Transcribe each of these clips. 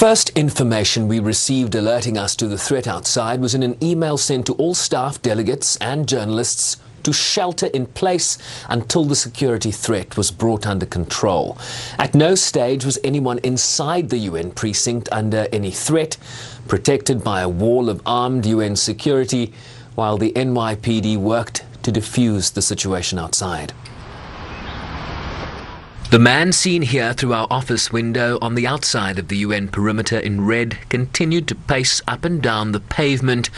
First information we received alerting us to the threat outside was in an email sent to all staff, delegates and journalists to shelter in place until the security threat was brought under control. At no stage was anyone inside the UN precinct under any threat, protected by a wall of armed UN security, while the NYPD worked to defuse the situation outside. The man seen here through our office window on the outside of the UN perimeter in red continued to pace up and down the pavement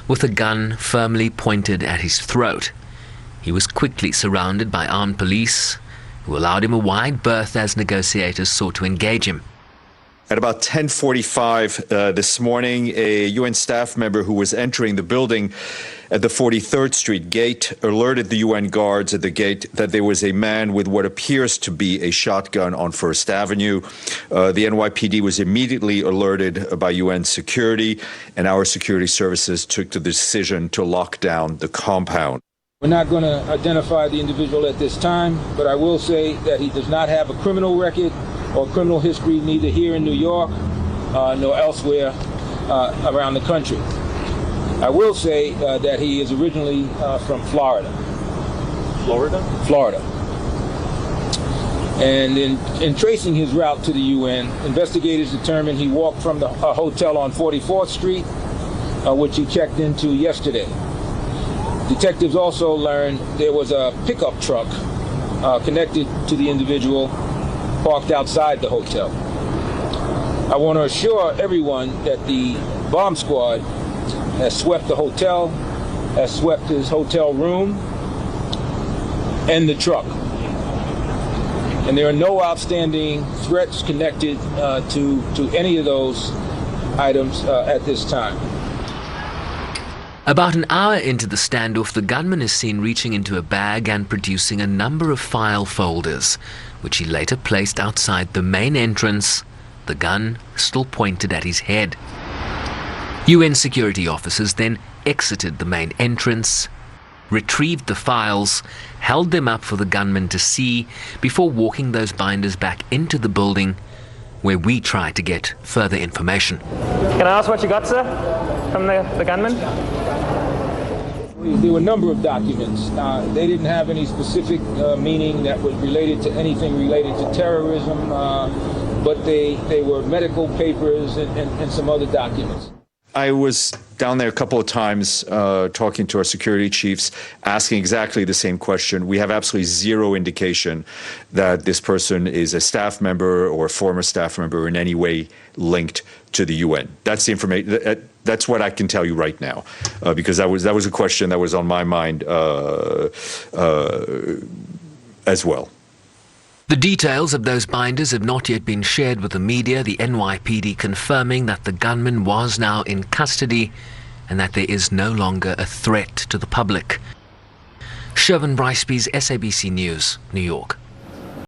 with a gun firmly pointed at his throat. He was quickly surrounded by armed police, who allowed him a wide berth as negotiators sought to engage him. At about 10:45 this morning, a UN staff member who was entering the building at the 43rd Street gate alerted the UN guards at the gate that there was a man with what appears to be a shotgun on First Avenue. The NYPD was immediately alerted by UN security, and our security services took the decision to lock down the compound. We're not going to identify the individual at this time, but I will say that he does not have a criminal record or criminal history, neither here in New York nor elsewhere around the country. I will say that he is originally from Florida. Florida. And in tracing his route to the UN, investigators determined he walked from the hotel on 44th Street, which he checked into yesterday. Detectives also learned there was a pickup truck connected to the individual parked outside the hotel. I want to assure everyone that the bomb squad has swept the hotel, has swept his hotel room and the truck. And there are no outstanding threats connected to any of those items at this time. About an hour into the standoff, the gunman is seen reaching into a bag and producing a number of file folders, which he later placed outside the main entrance, the gun still pointed at his head. UN security officers then exited the main entrance, retrieved the files, held them up for the gunman to see before walking those binders back into the building, where we tried to get further information. Can I ask what you got, sir, from the gunman? There were a number of documents. They didn't have any specific meaning that was related to anything related to terrorism, but they were medical papers and some other documents. I was down there a couple of times talking to our security chiefs, asking exactly the same question. We have absolutely zero indication that this person is a staff member or a former staff member in any way linked to the UN. That's the information. That's what I can tell you right now, because that was a question that was on my mind as well. The details of those binders have not yet been shared with the media, the NYPD confirming that the gunman was now in custody and that there is no longer a threat to the public. Shervin Bryceby's SABC News, New York.